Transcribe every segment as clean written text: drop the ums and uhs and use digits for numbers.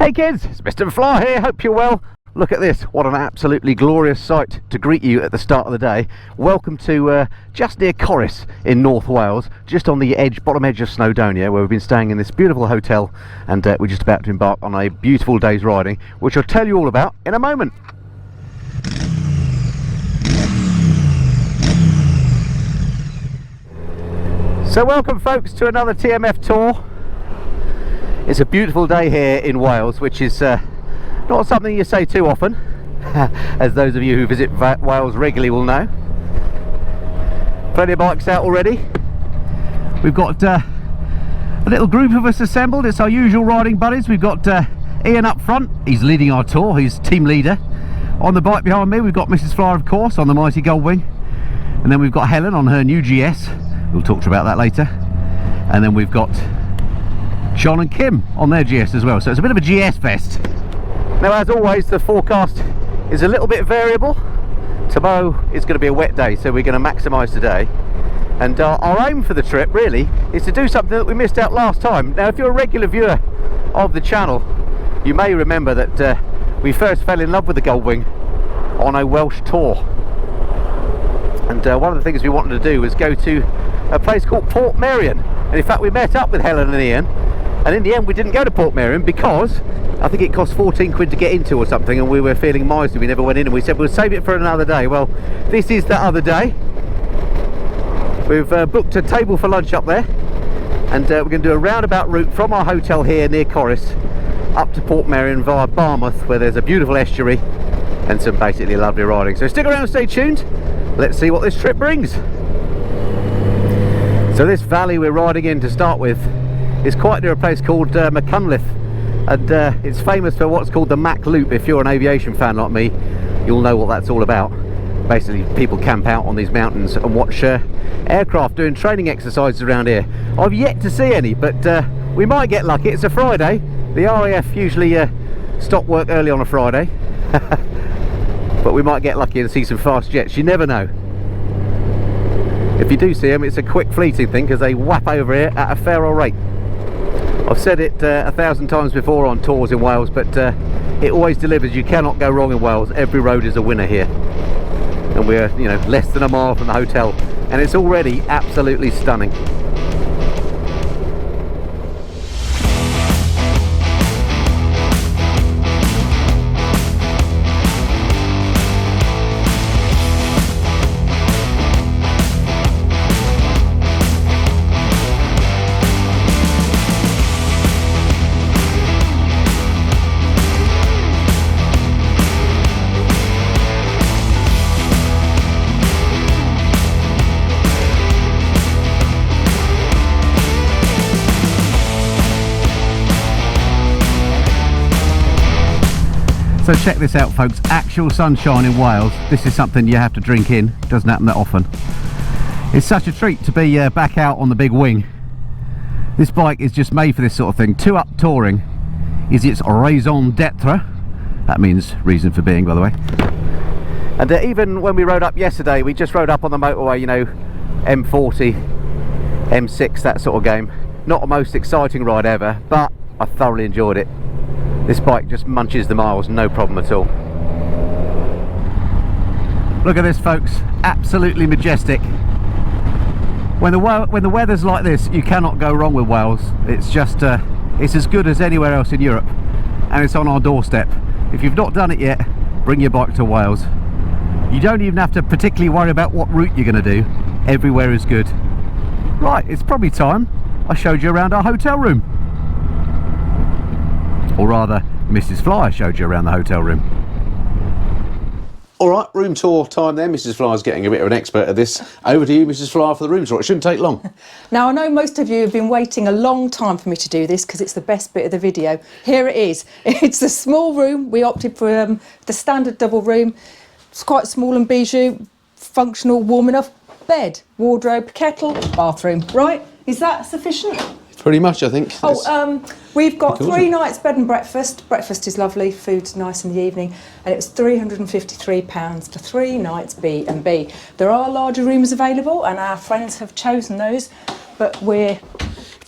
Hey kids, it's Mr. Fly here, hope you're well. Look at this, what an absolutely glorious sight to greet you at the start of the day. Welcome to just near Corris in North Wales, just on the bottom edge of Snowdonia, where we've been staying in this beautiful hotel, and we're just about to embark on a beautiful day's riding, which I'll tell you all about in a moment. So welcome folks to another TMF tour. It's a beautiful day here in Wales, which is not something you say too often, as those of you who visit Wales regularly will know. Plenty of bikes out already. We've got a little group of us assembled. It's our usual riding buddies. We've got Ian up front, he's leading our tour, he's team leader. On the bike behind me we've got Mrs. Fly, of course, on the mighty Goldwing, and then we've got Helen on her new GS. We'll talk to you about that later. And then we've got John and Kim on their GS as well, so it's a bit of a GS fest. Now, as always, the forecast is a little bit variable. Tomorrow is going to be a wet day, so we're going to maximise today, and our aim for the trip really is to do something that we missed out last time. Now, if you're a regular viewer of the channel, you may remember that we first fell in love with the Goldwing on a Welsh tour, and one of the things we wanted to do was go to a place called Portmeirion, and in fact we met up with Helen and Ian. And in the end we didn't go to Portmeirion because I think it cost 14 quid to get into or something, and we were feeling miserly, we never went in, and we said we'll save it for another day. Well, this is the other day. We've booked a table for lunch up there, and we're going to do a roundabout route from our hotel here near Corris up to Portmeirion via Barmouth, where there's a beautiful estuary and some basically lovely riding. So stick around, stay tuned, let's see what this trip brings. So this valley we're riding in to start with is quite near a place called Machynlleth, and it's famous for what's called the Mach Loop. If you're an aviation fan like me, you'll know what that's all about. Basically, people camp out on these mountains and watch aircraft doing training exercises around here. I've yet to see any, but we might get lucky. It's a Friday. The RAF usually stop work early on a Friday, but we might get lucky and see some fast jets. You never know. If you do see them, it's a quick fleeting thing, because they whap over here at a fair old rate. I've said it 1,000 times before on tours in Wales, but it always delivers. You cannot go wrong in Wales. Every road is a winner here, and we're, you know, less than a mile from the hotel, and it's already absolutely stunning. So check this out folks, actual sunshine in Wales. This is something you have to drink in, it doesn't happen that often. It's such a treat to be back out on the big wing. This bike is just made for this sort of thing. 2-up touring is its raison d'etre. That means reason for being, by the way. And even when we rode up yesterday, we just rode up on the motorway, you know, M40, M6, that sort of game. Not the most exciting ride ever, but I thoroughly enjoyed it. This bike just munches the miles, no problem at all. Look at this folks, absolutely majestic. When the weather's like this, you cannot go wrong with Wales. It's just, it's as good as anywhere else in Europe, and it's on our doorstep. If you've not done it yet, bring your bike to Wales. You don't even have to particularly worry about what route you're going to do. Everywhere is good. Right, it's probably time I showed you around our hotel room. Or rather, Mrs. Fly showed you around the hotel room. Alright, room tour time then. Mrs. Fly's getting a bit of an expert at this. Over to you, Mrs. Fly, for the room tour. It shouldn't take long. Now, I know most of you have been waiting a long time for me to do this, because it's the best bit of the video. Here it is. It's a small room. We opted for the standard double room. It's quite small and bijou, functional, warm enough. Bed, wardrobe, kettle, bathroom. Right? Is that sufficient? Pretty much, I think. We've got 3 nights bed and breakfast. Breakfast is lovely, food's nice in the evening, and it was £353 for 3 nights B&B. There are larger rooms available, and our friends have chosen those, but we're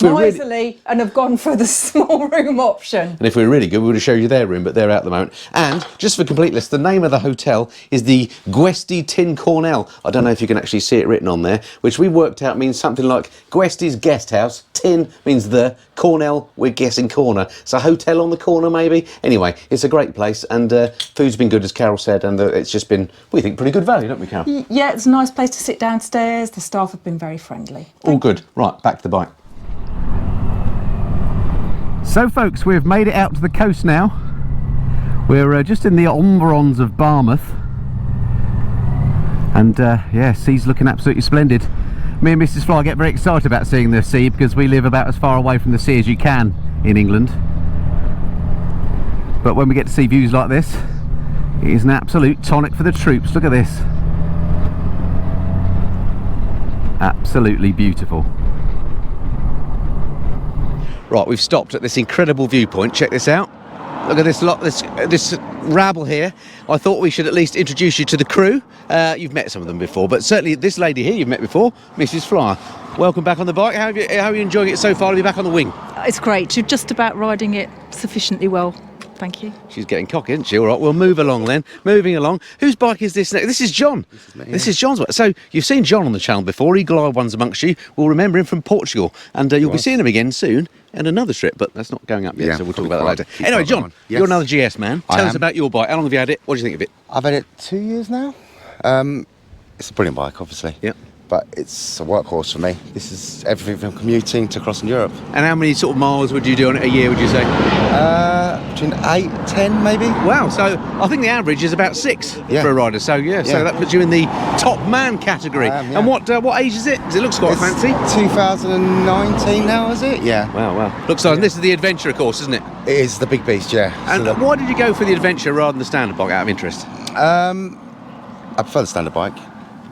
miserly and have gone for the small room option. And if we were really good, we would have showed you their room, but they're out at the moment. And just for completeness, the name of the hotel is the Gwesti Tin Cornell. I don't know if you can actually see it written on there, which we worked out means something like Gwesti's guest house. Tin means the, Cornell, we're guessing corner. So hotel on the corner, maybe. Anyway, it's a great place, and food's been good, as Carol said, and it's just been, we think, pretty good value, don't we, Carol? Yeah, it's a nice place to sit downstairs. The staff have been very friendly. All good. Right, back to the bike. So, folks, we've made it out to the coast now. We're just in the environs of Barmouth. And, yeah, sea's looking absolutely splendid. Me and Mrs. Fly get very excited about seeing the sea because we live about as far away from the sea as you can in England. But when we get to see views like this, it is an absolute tonic for the troops. Look at this. Absolutely beautiful. Right, we've stopped at this incredible viewpoint. Check this out. Look at this lot, this rabble here. I thought we should at least introduce you to the crew. You've met some of them before, but certainly this lady here you've met before, Mrs. Flyer. Welcome back on the bike. How are you enjoying it so far to be back on the wing? It's great. You're just about riding it sufficiently well. Thank you. She's getting cocky, isn't she? All right, we'll move along then. Moving along. Whose bike is this next? This is John. This is me, yeah. This is John's bike. So you've seen John on the channel before. Eagle-eyed ones amongst you will remember him from Portugal, and you'll be seeing him again soon and another trip, but that's not going up yet, so we'll talk about that later. Anyway, John, you're another GS man. Tell us about your bike. How long have you had it? What do you think of it? I've had it 2 years now. It's a brilliant bike, obviously. Yeah. But it's a workhorse for me. This is everything from commuting to crossing Europe. And how many sort of miles would you do on it a year, would you say? Between 8, 10 maybe. Wow, so I think the average is about 6 for a rider. So so that puts you in the top man category. Yeah. And what age is it? Because it looks quite fancy. 2019 now, is it? Yeah. Wow. Looks like, and this is the adventure, of course, isn't it? It is the big beast, yeah. And so why did you go for the adventure rather than the standard bike, out of interest? I prefer the standard bike.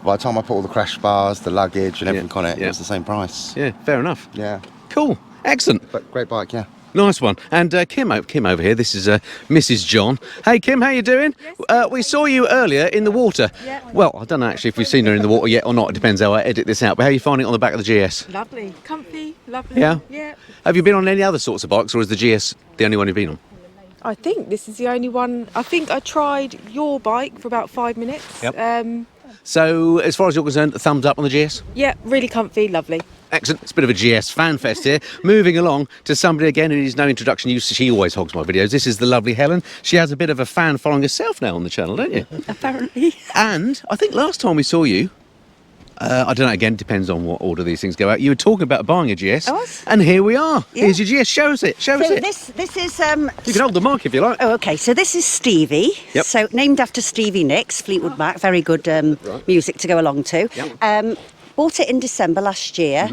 By the time I put all the crash bars, the luggage and everything on it, it was the same price. Yeah, fair enough. Yeah. Cool. Excellent. But great bike, yeah. Nice one. And Kim over here, this is Mrs. John. Hey Kim, how you doing? Yes. We saw you earlier in the water. Yeah. Well, I don't know actually if we've seen her in the water yet or not. It depends how I edit this out. But how are you finding it on the back of the GS? Lovely. Comfy. Lovely. Yeah? Yeah. Have you been on any other sorts of bikes, or is the GS the only one you've been on? I think this is the only one. I think I tried your bike for about 5 minutes. Yep. So, as far as you're concerned, a thumbs up on the GS? Yeah, really comfy, lovely. Excellent. It's a bit of a GS fan fest here. Moving along to somebody again who needs no introduction. She always hogs my videos. This is the lovely Helen. She has a bit of a fan following herself now on the channel, don't you? Apparently. And I think last time we saw you, I don't know, again, depends on what order these things go out. You were talking about buying a GS. I was. And here we are. Yeah. Here's your GS. Show us it. Show us it. This is You can hold the mic if you like. Oh, okay. So this is Stevie. Yep. So named after Stevie Nicks, Fleetwood Mac. Very good music to go along to. Yep. Bought it in December last year.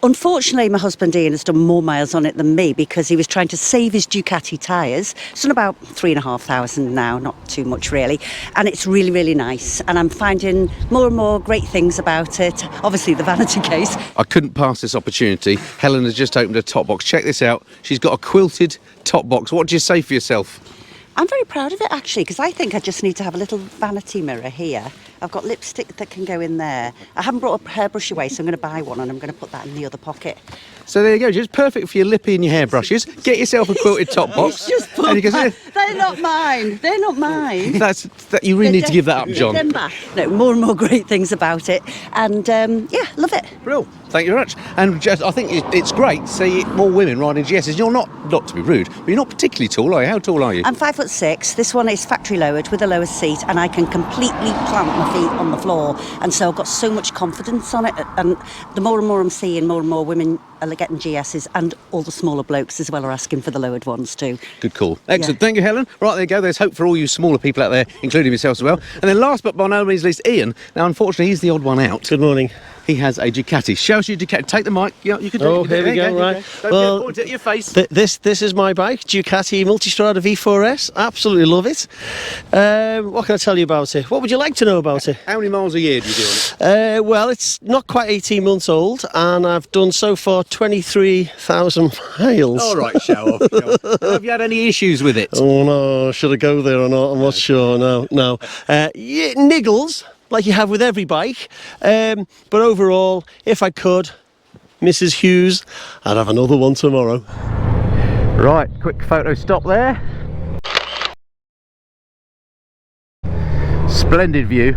Unfortunately, my husband Ian has done more miles on it than me because he was trying to save his Ducati tyres. It's done about 3,500 now, not too much really. And it's really, really nice. And I'm finding more and more great things about it. Obviously, the vanity case. I couldn't pass this opportunity. Helen has just opened a top box. Check this out. She's got a quilted top box. What do you say for yourself? I'm very proud of it actually because I think I just need to have a little vanity mirror here. I've got lipstick that can go in there. I haven't brought a hairbrush away, so I'm going to buy one and I'm going to put that in the other pocket. So there you go, just perfect for your lippy and your hairbrushes. Get yourself a quilted top box. And you can They're not mine. They're not mine. You really need to give that up, John. Them back. No, more and more great things about it, and yeah, love it. Brilliant. Thank you very much. And just, I think it's great to see more women riding GSs. You're not to be rude, but you're not particularly tall, are you? How tall are you? I'm 5'6". This one is factory lowered with a lower seat, and I can completely plant my feet on the floor, and so I've got so much confidence on it. And the more and more I'm seeing, more and more women are getting GSs, and all the smaller blokes as well are asking for the lowered ones too. Good call. Excellent. Yeah. Thank you, Helen. Right, there you go. There's hope for all you smaller people out there, including myself as well. And then last but by no means least, Ian. Now, unfortunately, he's the odd one out. Good morning. He has a Ducati. Show us your Ducati. Take the mic. Yeah, you can do it. Oh, here we go. Right. Well, point it at your face. This is my bike, Ducati Multistrada V4S. Absolutely love it. What can I tell you about it? What would you like to know about it? How many miles a year do you do on it? Well, it's not quite 18 months old, and I've done so far 23,000 miles. All right, show off. Have you had any issues with it? Oh no, should I go there or not? I'm not sure. No. Yeah, niggles, like you have with every bike. But overall, if I could, Mrs. Hughes. I'd have another one tomorrow. Right, quick photo stop there. Splendid view.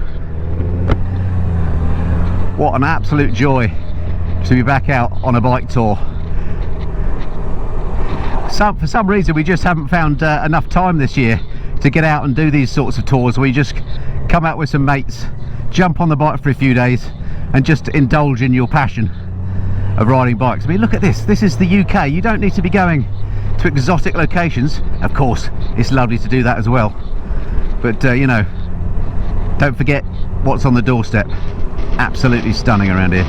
What an absolute joy to be back out on a bike tour. For some reason we just haven't found enough time this year to get out and do these sorts of tours where you just come out with some mates, jump on the bike for a few days and just indulge in your passion of riding bikes. I mean, look at this. This is the UK. You don't need to be going to exotic locations. Of course, it's lovely to do that as well. But, you know, don't forget what's on the doorstep. Absolutely stunning around here.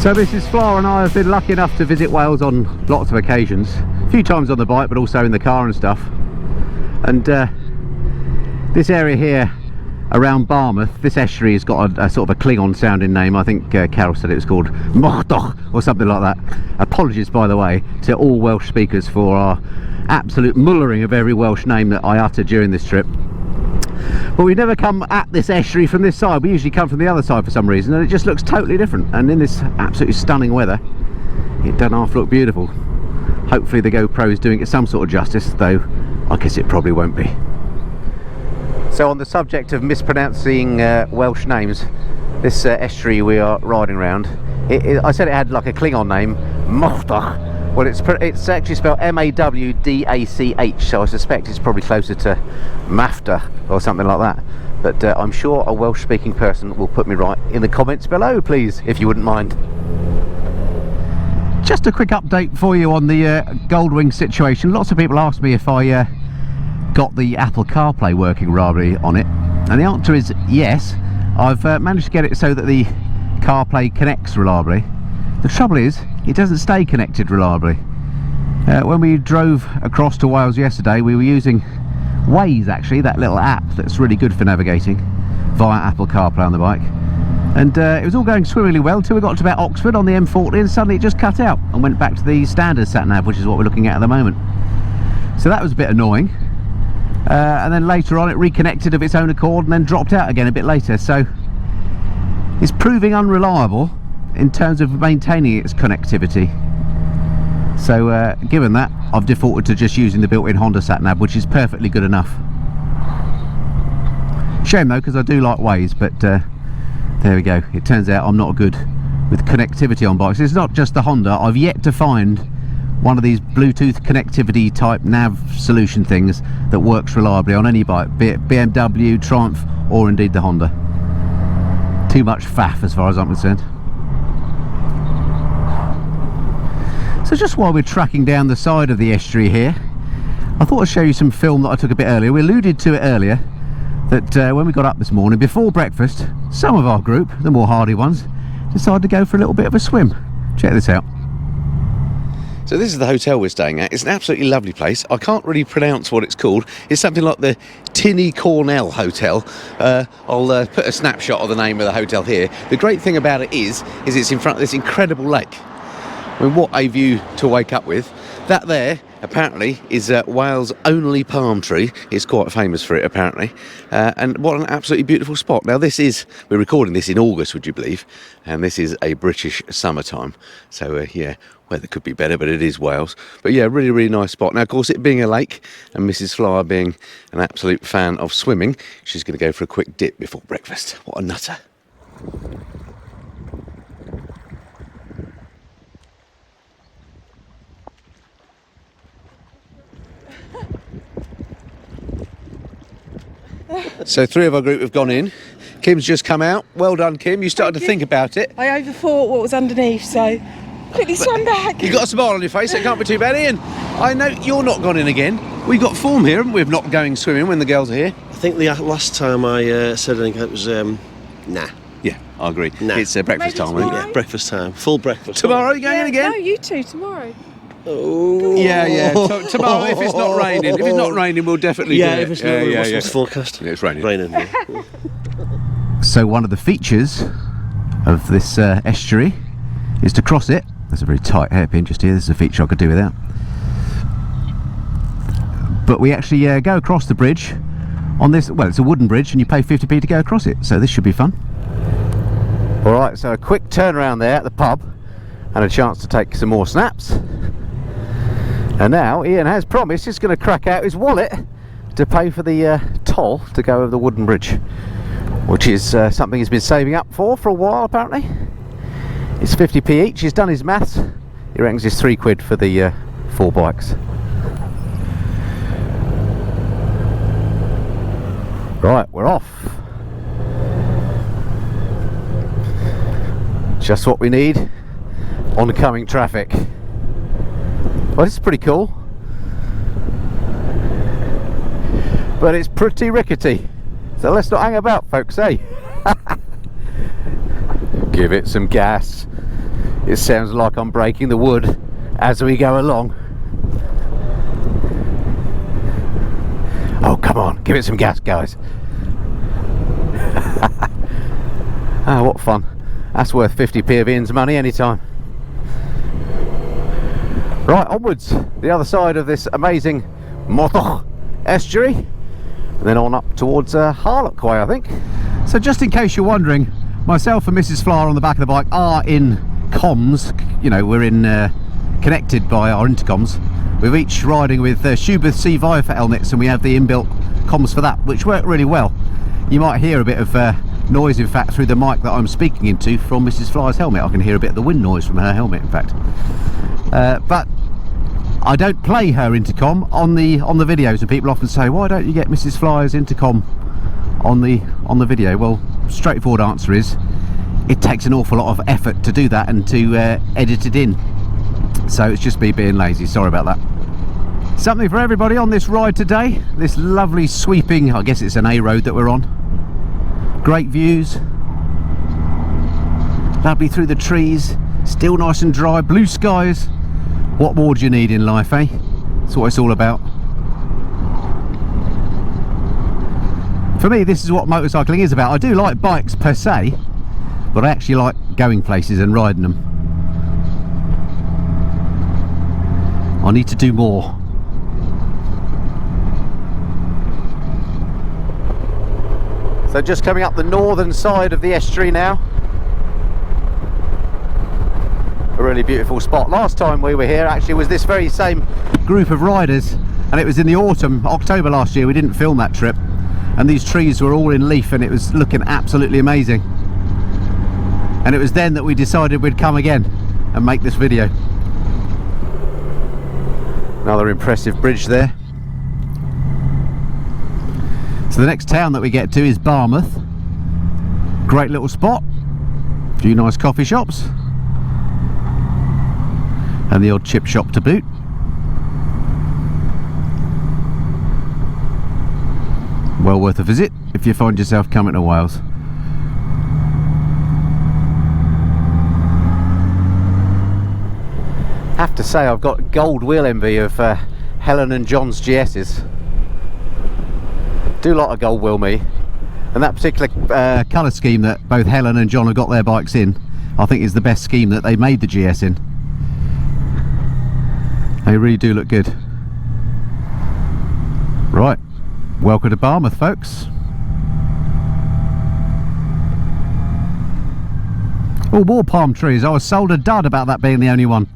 So Mrs. Flower and I have been lucky enough to visit Wales on lots of occasions, a few times on the bike but also in the car and stuff. And this area here around Barmouth, this estuary has got a sort of a Klingon sounding name. I think Carol said it was called Mordoch or something like that. Apologies, by the way, to all Welsh speakers for our absolute mullering of every Welsh name that I uttered during this trip. But we never come at this estuary from this side. We usually come from the other side for some reason, and it just looks totally different. And in this absolutely stunning weather, it doesn't half look beautiful. Hopefully the GoPro is doing it some sort of justice, though I guess it probably won't be. So on the subject of mispronouncing Welsh names, this estuary we are riding around, I said it had like a Klingon name, Mordoch. Well, it's actually spelled M-A-W-D-A-C-H, so I suspect it's probably closer to Mafta or something like that. But I'm sure a Welsh-speaking person will put me right in the comments below, please, if you wouldn't mind. Just a quick update for you on the Goldwing situation. Lots of people asked me if I got the Apple CarPlay working reliably on it, and the answer is yes. I've managed to get it so that the CarPlay connects reliably. The trouble is, it doesn't stay connected reliably. When we drove across to Wales yesterday, we were using Waze, actually, that little app that's really good for navigating via Apple CarPlay on the bike. And it was all going swimmingly well until we got to about Oxford on the M40, and suddenly it just cut out and went back to the standard sat-nav, which is what we're looking at the moment. So that was a bit annoying. And then later on it reconnected of its own accord and then dropped out again a bit later. So it's proving unreliable in terms of maintaining its connectivity. So given that, I've defaulted to just using the built-in Honda sat-nav, which is perfectly good enough. Shame though, because I do like Waze, but there we go. It turns out I'm not good with connectivity on bikes. It's not just the Honda. I've yet to find one of these Bluetooth connectivity type nav solution things that works reliably on any bike, be it BMW, Triumph, or indeed the Honda. Too much faff as far as I'm concerned. So just while we're tracking down the side of the estuary here, I thought I'd show you some film that I took a bit earlier. We alluded to it earlier, that when we got up this morning, before breakfast, some of our group, the more hardy ones, decided to go for a little bit of a swim. Check this out. So this is the hotel we're staying at. It's an absolutely lovely place. I can't really pronounce what it's called. It's something like the Tinny Cornell Hotel. I'll put a snapshot of the name of the hotel here. The great thing about it is it's in front of this incredible lake. I mean, what a view to wake up with. That there, apparently, is Wales' only palm tree. It's quite famous for it, apparently. And what an absolutely beautiful spot. Now, we're recording this in August, would you believe? And this is a British summertime. So, yeah, weather could be better, but it is Wales. But, yeah, really, really nice spot. Now, of course, it being a lake, and Mrs. Flower being an absolute fan of swimming, she's going to go for a quick dip before breakfast. What a nutter. So 3 of our group have gone in. Kim's just come out. Well done, Kim. You started to think about it. I overthought what was underneath, so Quickly swim back. You've got a smile on your face, it can't be too bad, Ian. I know you're not gone in again. We've got form here, haven't we, of not going swimming when the girls are here? I think the last time I said anything, it was nah. Yeah, I agree. Nah. It's breakfast Maybe time, isn't it? tomorrow? Yeah, breakfast time, full breakfast. Tomorrow, you going in again? No, you two tomorrow. Oh. Yeah. Tomorrow, if it's not raining. If it's not raining, we'll definitely do it. If it's not raining, what's the forecast? Yeah, it's raining. Yeah. So one of the features of this estuary is to cross it. There's a very tight hairpin just here. This is a feature I could do without. But we actually go across the bridge on this. Well, it's a wooden bridge, and you pay 50p to go across it. So this should be fun. All right, so a quick turn around there at the pub, and a chance to take some more snaps. And now Ian has promised he's going to crack out his wallet to pay for the toll to go over the wooden bridge, which is something he's been saving up for a while apparently. It's 50p each. He's done his maths. He reckons it's £3 for the 4 bikes. Right, we're off. Just what we need. Oncoming traffic. Well, this is pretty cool, but it's pretty rickety, so let's not hang about, folks, eh? Give it some gas. It sounds like I'm breaking the wood as we go along. Oh, come on, give it some gas, guys. Ah, what fun. That's worth 50p of Ian's money anytime. Right, onwards, the other side of this amazing Motor estuary, and then on up towards Harlock Way, I think. So just in case you're wondering, myself and Mrs. Flyer on the back of the bike are in comms. You know, we're in connected by our intercoms. We're each riding with Schubert C Vive helmets, and we have the inbuilt comms for that, which work really well. You might hear a bit of noise, in fact, through the mic that I'm speaking into from Mrs. Flyer's helmet. I can hear a bit of the wind noise from her helmet, in fact. But I don't play her intercom on the videos, and people often say, why don't you get Mrs. Flyer's intercom on the video? Well, straightforward answer is it takes an awful lot of effort to do that and to edit it in. So it's just me being lazy, sorry about that. Something for everybody on this ride today. This lovely sweeping, I guess it's an A road that we're on. Great views, lovely through the trees, still nice and dry, blue skies. What more do you need in life, eh? That's what it's all about. For me, this is what motorcycling is about. I do like bikes per se, but I actually like going places and riding them. I need to do more. So just coming up the northern side of the estuary now. A really beautiful spot. Last time we were here actually was this very same group of riders, and it was in the autumn, October last year. We didn't film that trip, and these trees were all in leaf and it was looking absolutely amazing. And it was then that we decided we'd come again and make this video. Another impressive bridge there. So the next town that we get to is Barmouth. Great little spot, a few nice coffee shops, and the odd chip shop to boot. Well worth a visit if you find yourself coming to Wales. Have to say, I've got gold wheel envy of Helen and John's GS's. Do like a gold wheel, me. And that particular colour scheme that both Helen and John have got their bikes in, I think is the best scheme that they made the GS in. They really do look good. Right, welcome to Barmouth, folks. Oh, more palm trees. I was sold a dud about that being the only one.